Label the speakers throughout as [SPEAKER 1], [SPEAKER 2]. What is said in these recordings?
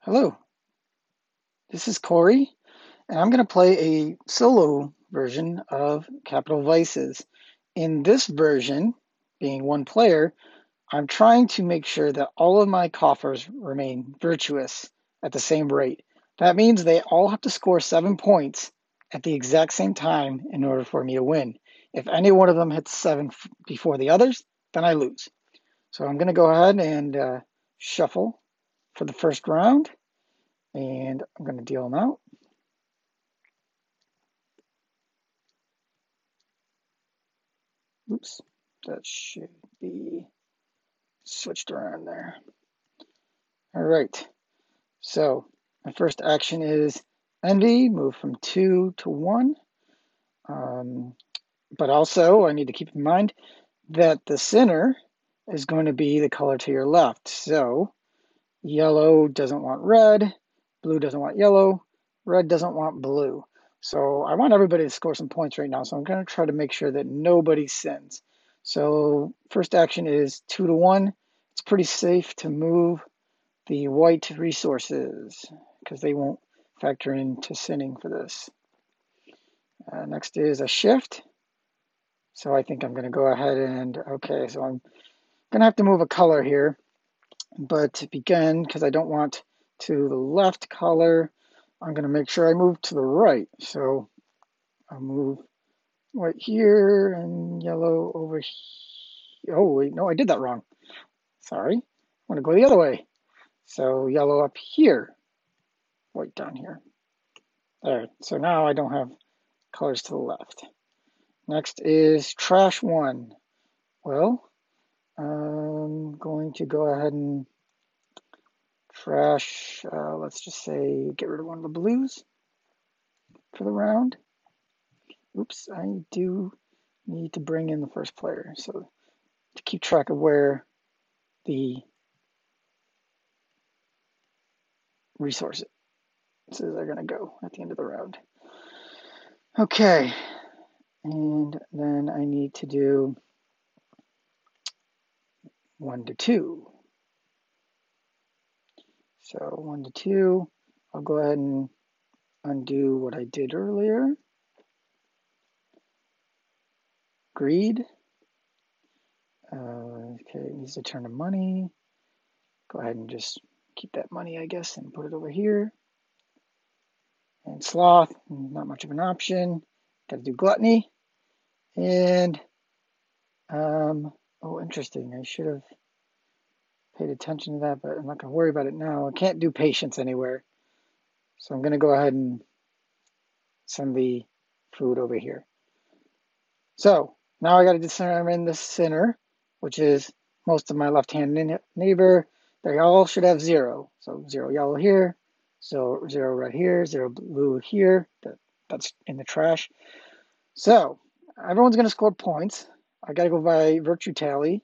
[SPEAKER 1] Hello, this is Corey, and I'm going to play a solo version of Capital Vices. In this version, being one player, I'm trying to make sure that all of my coffers remain virtuous at the same rate. That means they all have to score 7 points at the exact same time in order for me to win. If any one of them hits 7 before the others, then I lose. So I'm going to go ahead and shuffle for the first round, and I'm going to deal them out. Oops, that should be switched around there. All right, so my first action is Envy, move from 2 to 1. But also, I need to keep in mind that the center is going to be the color to your left. So yellow doesn't want red, blue doesn't want yellow, red doesn't want blue. So I want everybody to score some points right now. So I'm going to try to make sure that nobody sins. So first action is 2 to 1. It's pretty safe to move the white resources because they won't factor into sinning for this. Next is a shift. So I think I'm going to go ahead and, okay, so I'm going to have to move a color here. But to begin, because I don't want to the left color, I'm going to make sure I move to the right. So I'll move white here and yellow over here. Oh, wait, no, I did that wrong. Sorry. I want to go the other way. So yellow up here, white down here. There. So now I don't have colors to the left. Next is trash 1. Well, I'm going to go ahead and trash, let's just say, get rid of one of the blues for the round. Oops, I do need to bring in the first player. So to keep track of where the resources are going to go at the end of the round. Okay, and then I need to do 1 to 2. So 1 to 2, I'll go ahead and undo what I did earlier. Greed. Okay, it needs to turn to money. Go ahead and just keep that money, I guess, and put it over here. And sloth, not much of an option. Got to do gluttony. And, oh, interesting. I should have paid attention to that, but I'm not going to worry about it now. I can't do patience anywhere. So I'm going to go ahead and send the food over here. So now I got to determine the center, which is most of my left-hand neighbor. They all should have 0. So 0 yellow here, so 0 red here, 0 blue here. That's in the trash. So everyone's going to score points. I got to go by virtue tally,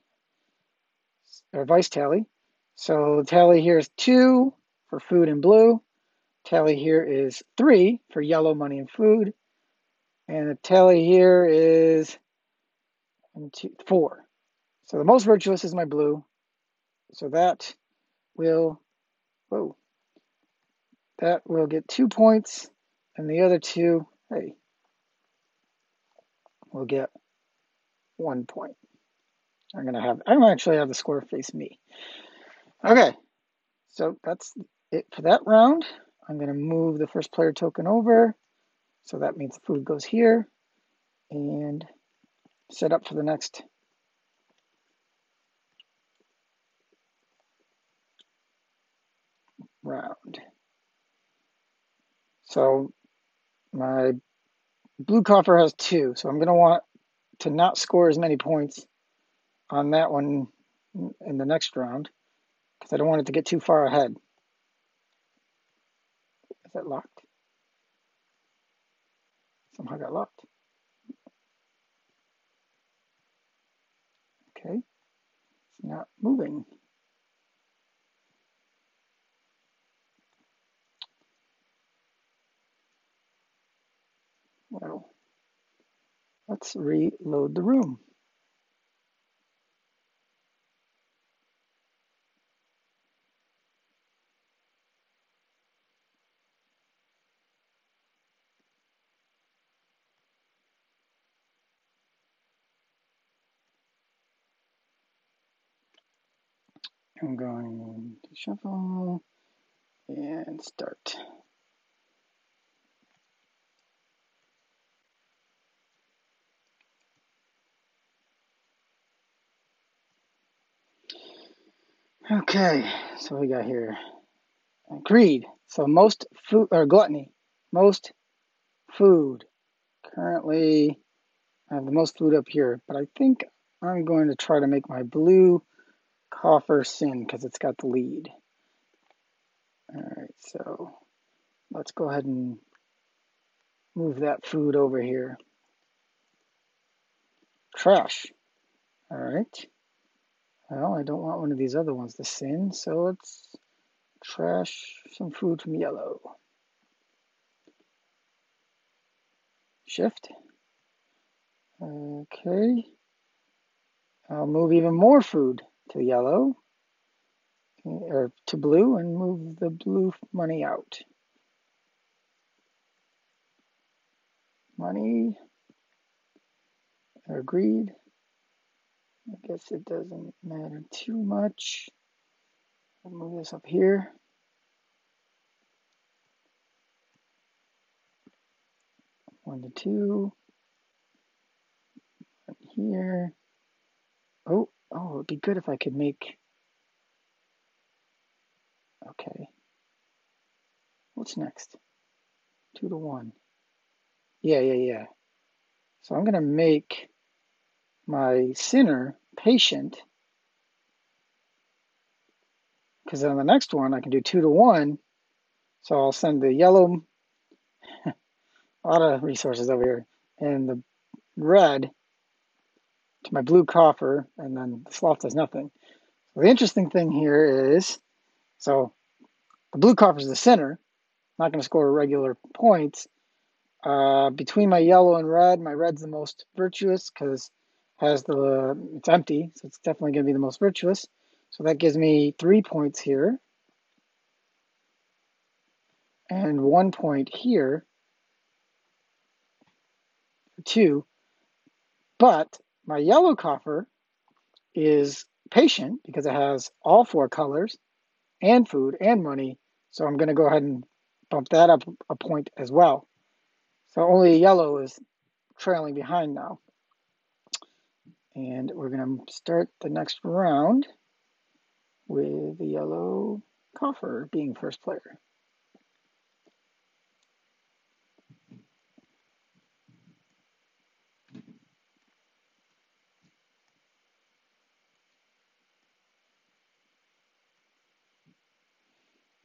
[SPEAKER 1] or vice tally. So the tally here is 2 for food and blue. Tally here is 3 for yellow, money, and food. And the tally here is 4. So the most virtuous is my blue. So that will, whoa, that will get 2 points. And the other 2, hey, will get 1 point. I'm actually have the score face me. Okay, so that's it for that round. I'm going to move the first player token over. So that means the food goes here and set up for the next round. So my blue coffer has 2, so I'm going to want to not score as many points on that one in the next round because I don't want it to get too far ahead. Is that locked? Somehow got locked. Okay, it's not moving. Well, let's reload the room. I'm going to shuffle and start. Okay, so we got here greed. So most food, or gluttony, most food. Currently, I have the most food up here, but I think I'm going to try to make my blue coffer sin because it's got the lead. All right, so let's go ahead and move that food over here. Trash. All right. Well, I don't want one of these other ones to sin, so let's trash some food from yellow. Shift. Okay. I'll move even more food to yellow, or to blue, and move the blue money out. Money, or greed. I guess it doesn't matter too much. I'll move this up here. One to two. One here. Oh, it'd be good if I could make. Okay. What's next? 2 to 1. Yeah. So I'm going to make my sinner patient, because on the next one I can do 2 to 1. So I'll send the yellow, a lot of resources over here, and the red to my blue coffer, and then the sloth does nothing. So the interesting thing here is, so the blue coffer is the center, not going to score regular points. Between my yellow and red, my red's the most virtuous because it's empty, so it's definitely going to be the most virtuous. So that gives me 3 points here and 1 point here for 2. But my yellow coffer is patient because it has all 4 colors and food and money. So I'm going to go ahead and bump that up a point as well. So only yellow is trailing behind now. And we're going to start the next round with the yellow coffer being first player.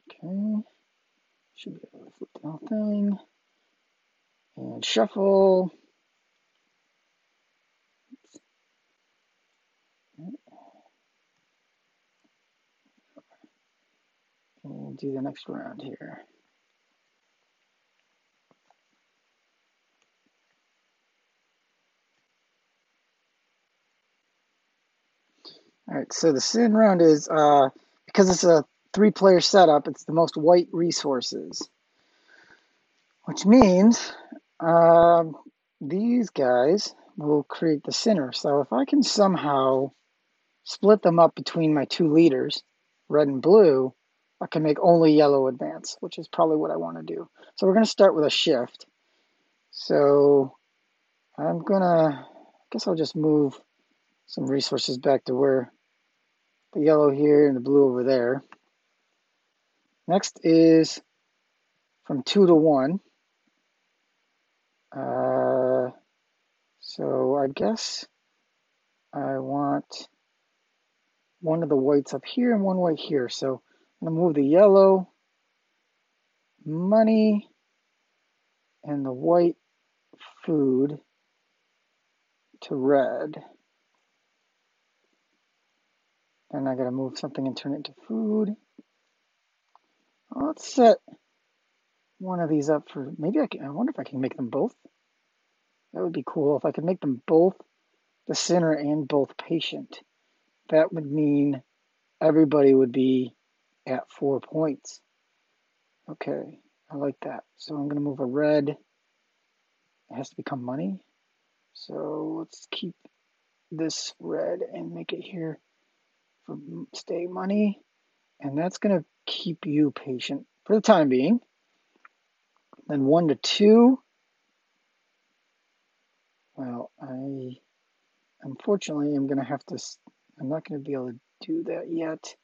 [SPEAKER 1] Okay, should be able to flip the whole thing. And shuffle. And do the next round here. All right, so the sin round is, because it's a 3-player setup, it's the most white resources, which means these guys will create the sinner. So if I can somehow split them up between my 2 leaders, red and blue, I can make only yellow advance, which is probably what I want to do. So we're going to start with a shift. So I guess I'll just move some resources back to where the yellow here and the blue over there. Next is from 2 to 1. So I guess I want one of the whites up here and one white here. So I'm going to move the yellow money and the white food to red. And I got to move something and turn it into food. Well, let's set one of these up for, maybe I wonder if I can make them both. That would be cool if I could make them both the sinner and both patient. That would mean everybody would be at 4 points. Okay, I like that. So I'm going to move a red. It has to become money. So let's keep this red and make it here for stay money, and that's going to keep you patient for the time being. Then 1 to 2. Well, I unfortunately am going to have to, I'm not going to be able to do that yet,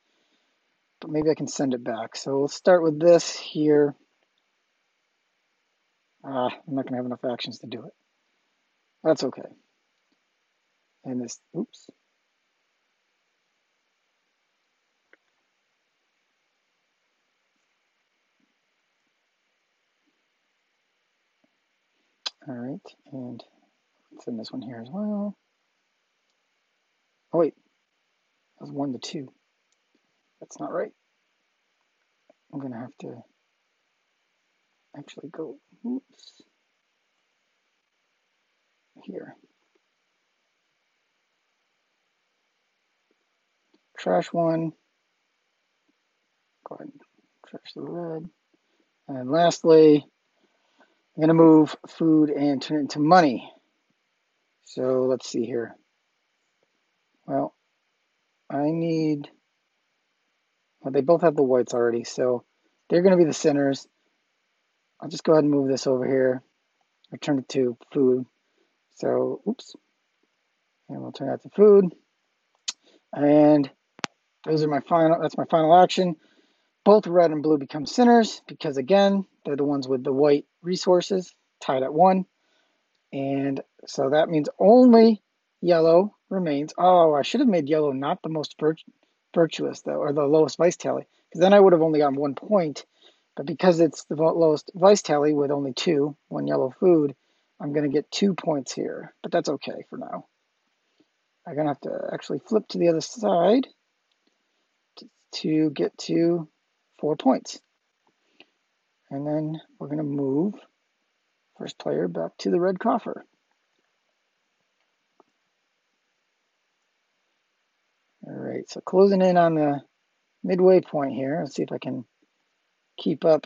[SPEAKER 1] but maybe I can send it back. So we'll start with this here. I'm not going to have enough actions to do it. That's okay. And this, oops. All right, and let's send this one here as well. Oh wait, that was 1 to 2. That's not right. I'm gonna have to actually go, oops, here. Trash one. Go ahead and trash the red. And lastly, I'm gonna move food and turn it into money. So let's see here. Well, I need, well, they both have the whites already, so they're gonna be the centers. I'll just go ahead and move this over here. Return it to food. So, oops. And we'll turn that to food. And those are my final, that's my final action. Both red and blue become centers because, again, they're the ones with the white resources tied at 1. And so that means only yellow remains. Oh, I should have made yellow not the most virtuous, though, or the lowest vice tally, because then I would have only gotten 1 point. But because it's the lowest vice tally with only 2, 1 yellow food, I'm going to get 2 points here. But that's okay for now. I'm going to have to actually flip to the other side to get to 4 points. And then we're going to move first player back to the red coffer. All right, so closing in on the midway point here. Let's see if I can keep up.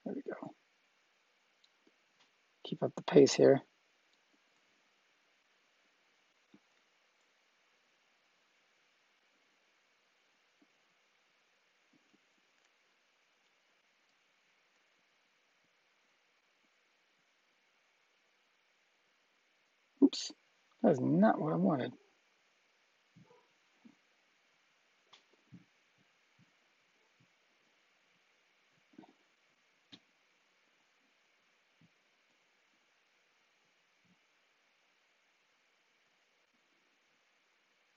[SPEAKER 1] There we go. Keep up the pace here. Oops, that's not what I wanted.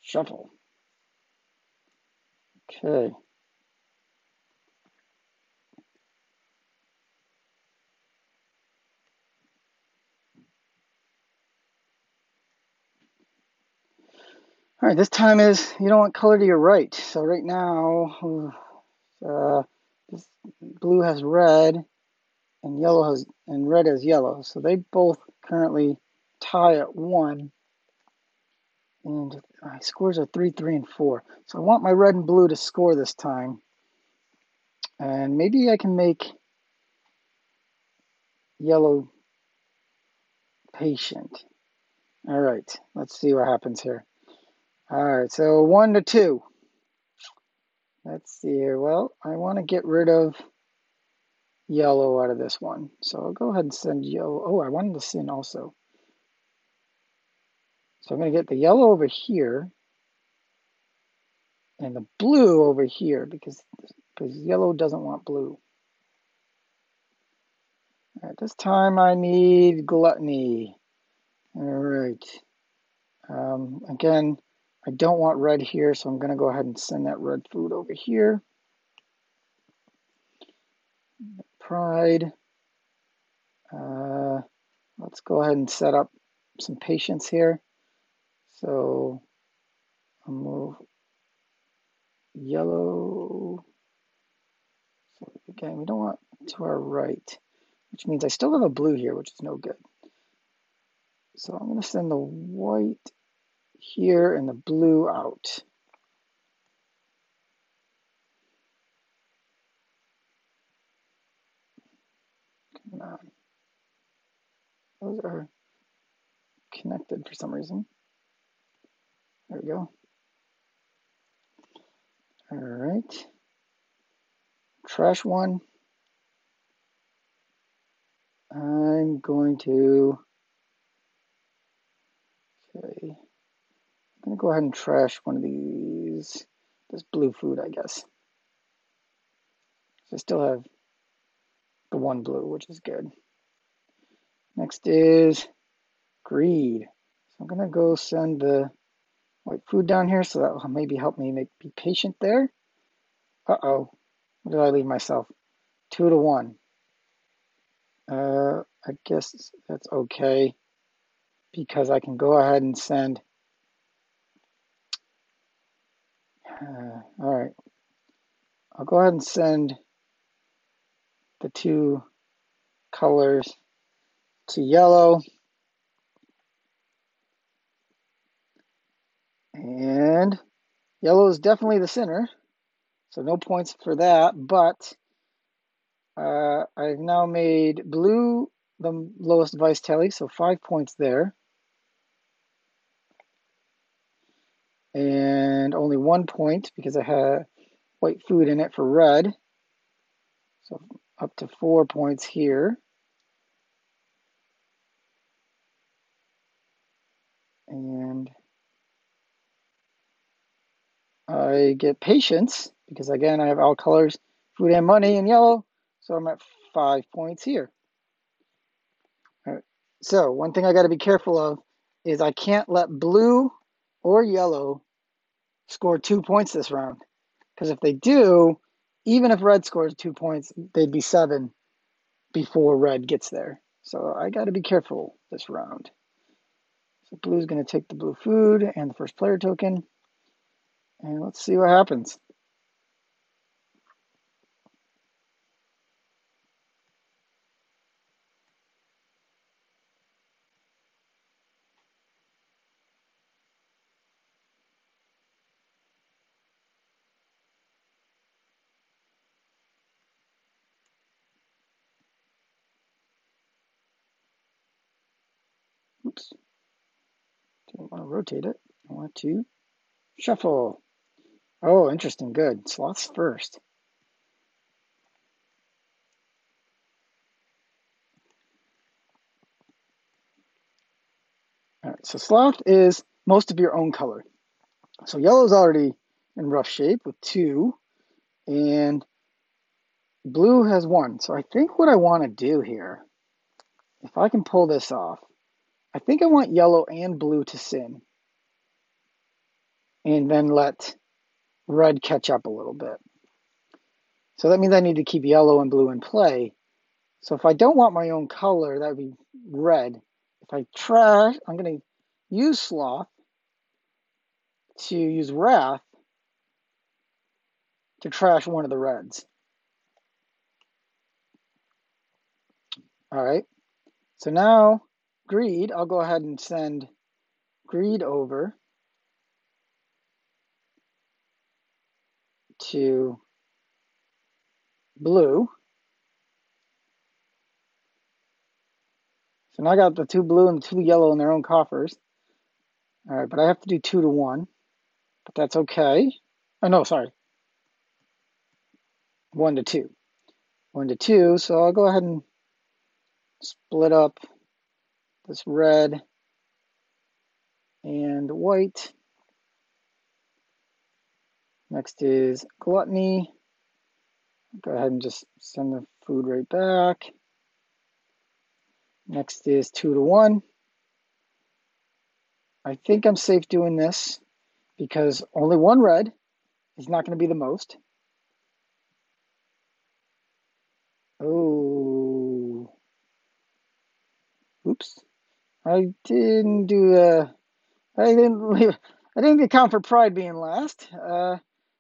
[SPEAKER 1] Shuffle. Okay. All right, this time is, you don't want color to your right. So right now, this blue has red and yellow has, and red has yellow. So they both currently tie at 1. And my scores are 3, 3, and 4. So I want my red and blue to score this time. And maybe I can make yellow patient. All right, let's see what happens here. All right, so 1 to 2. Let's see here. Well, I want to get rid of yellow out of this one. So I'll go ahead and send yellow. Oh, I wanted to send also. So I'm going to get the yellow over here and the blue over here because yellow doesn't want blue. All right, this time I need gluttony. All right. Again, I don't want red here, so I'm going to go ahead and send that red food over here. Pride. Let's go ahead and set up some patience here. So I'll move yellow. So again, we don't want to our right, which means I still have a blue here, which is no good. So I'm going to send the white here and the blue out. Come on. Those are connected for some reason. There we go. All right. Trash one. I'm going to, okay, I'm going to go ahead and trash one of these, this blue food, I guess. So I still have the one blue, which is good. Next is greed. So I'm going to go send the white food down here, so that will maybe help me be patient there. Uh-oh. What did I leave myself? 2 to 1. I guess that's okay, because I can go ahead and send. All right. I'll go ahead and send the 2 colors to yellow. And yellow is definitely the center, so no points for that, but I've now made blue the lowest vice tally, so 5 points there. And only 1 point because I had white food in it for red. So up to 4 points here. And I get patience because, again, I have all colors, food and money in yellow. So I'm at 5 points here. All right. So one thing I got to be careful of is I can't let blue or yellow score 2 points this round. Because if they do, even if red scores 2 points, they'd be 7 before red gets there. So I got to be careful this round. So blue's going to take the blue food and the first player token. And let's see what happens. Oops. Didn't want to rotate it. I want to shuffle. Oh, interesting. Good. Sloths first. All right, so sloth is most of your own color. So yellow's already in rough shape with 2, and blue has 1. So I think what I want to do here, if I can pull this off, I think I want yellow and blue to sin, and then let red catch up a little bit. So that means I need to keep yellow and blue in play. So if I don't want my own color, that would be red. If I trash, I'm going to use sloth to use wrath to trash one of the reds. All right. So now greed, I'll go ahead and send greed over to blue. So now I got the 2 blue and the 2 yellow in their own coffers. All right, but I have to do 2 to 1, but that's okay. Oh, no, sorry. 1 to 2. 1 to 2, so I'll go ahead and split up this red and white. Next is gluttony. Go ahead and just send the food right back. Next is 2 to 1. I think I'm safe doing this because only 1 red is not going to be the most. Oh. Oops. I didn't do I didn't account for pride being last.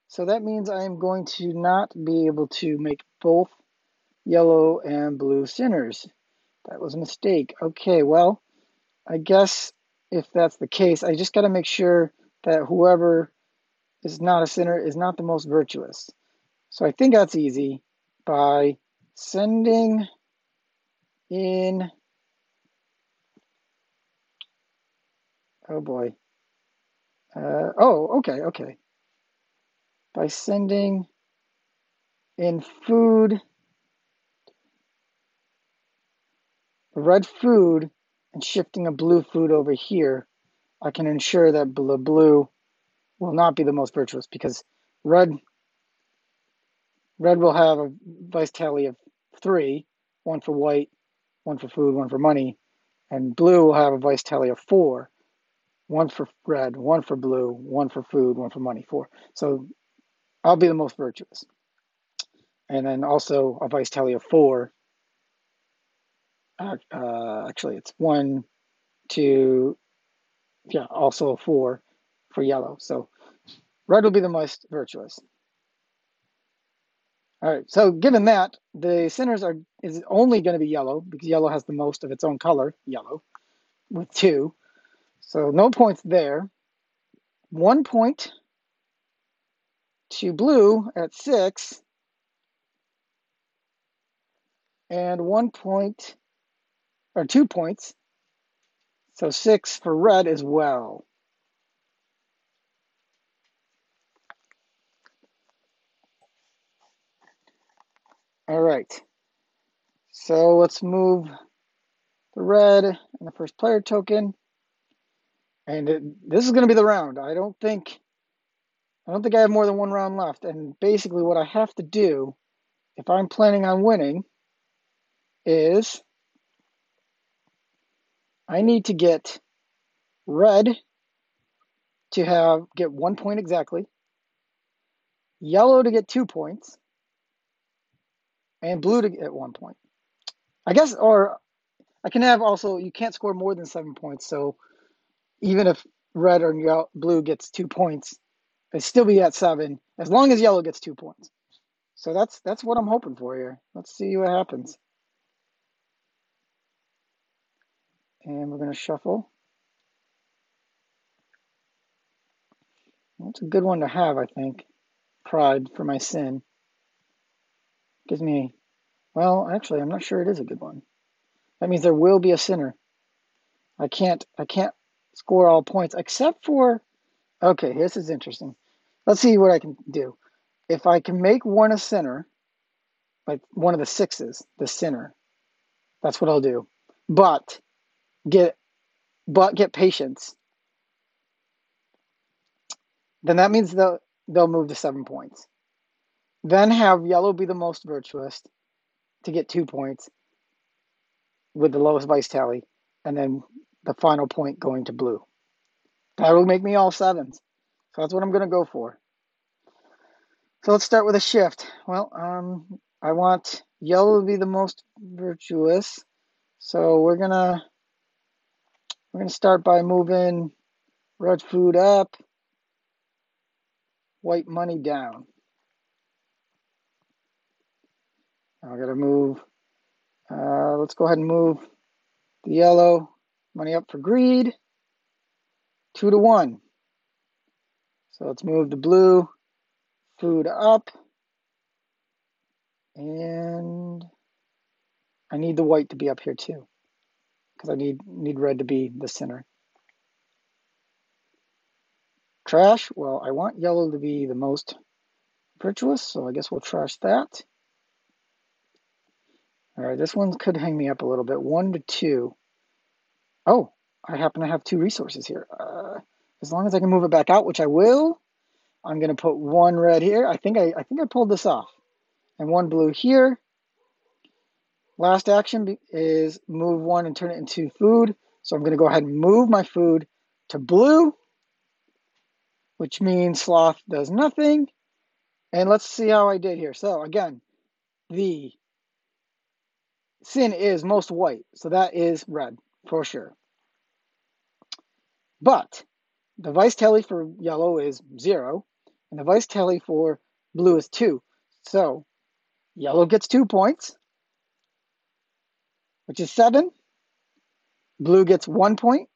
[SPEAKER 1] So that means I'm going to not be able to make both yellow and blue sinners. That was a mistake. Okay, well, I guess if that's the case, I just got to make sure that whoever is not a sinner is not the most virtuous. So I think that's easy by sending in Oh boy. Oh, okay. By sending in food, red food, and shifting a blue food over here, I can ensure that blue will not be the most virtuous because red will have a vice tally of 3, 1 for white, 1 for food, 1 for money, and blue will have a vice tally of 4, 1 for red, 1 for blue, 1 for food, 1 for money, 4. So I'll be the most virtuous. And then also a vice tally of 4. Actually, it's 1, 2, yeah, also a 4 for yellow. So red will be the most virtuous. All right, so given that, the sinners is only going to be yellow because yellow has the most of its own color, yellow, with 2. So no points there. 1 point to blue at 6, and 1 point, or 2 points. So 6 for red as well. All right. So let's move the red and the first player token. And this is going to be the round. I don't think I have more than 1 round left. And basically what I have to do, if I'm planning on winning, is I need to get red to get 1 point exactly, yellow to get 2 points, and blue to get 1 point. I guess, or I can have also, you can't score more than 7 points. So even if red or blue gets 2 points, it'd still be at 7, as long as yellow gets 2 points. So that's what I'm hoping for here. Let's see what happens. And we're going to shuffle. That's a good one to have, I think. Pride for my sin. Gives me, well, actually, I'm not sure it is a good one. That means there will be a sinner. I can't score all points except for, okay, this is interesting. Let's see what I can do. If I can make one a sinner, like one of the 6s, the sinner, that's what I'll do. But get patience. Then that means they'll move to 7 points. Then have yellow be the most virtuous to get 2 points with the lowest vice tally, and then the final point going to blue. That will make me all 7s. So that's what I'm going to go for. So let's start with a shift. Well, I want yellow to be the most virtuous. So we're gonna start by moving red food up, white money down. I gotta move. Let's go ahead and move the yellow money up for greed. 2 to 1. So let's move the blue food up, and I need the white to be up here too, because I need red to be the center. Trash. Well, I want yellow to be the most virtuous, so I guess we'll trash that. All right, this one could hang me up a little bit. 1 to 2. Oh, I happen to have 2 resources here. As long as I can move it back out, which I will, I'm going to put 1 red here. I think I pulled this off. And 1 blue here. Last action is move 1 and turn it into food. So I'm going to go ahead and move my food to blue, which means sloth does nothing. And let's see how I did here. So again, the sin is most white, so that is red for sure. But the vice tally for yellow is 0, and the vice tally for blue is 2. So yellow gets 2 points, which is 7. Blue gets 1 point,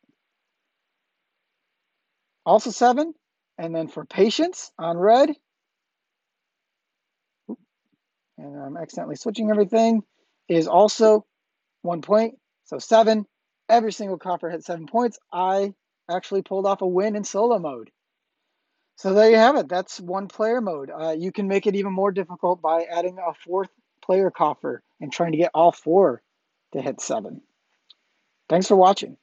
[SPEAKER 1] also 7. And then for patience on red, and I'm accidentally switching everything, is also 1 point, so 7. Every single copper hits 7 points. I actually pulled off a win in solo mode. So there you have it. That's one player mode. You can make it even more difficult by adding a fourth player coffer and trying to get all four to hit 7. Thanks for watching.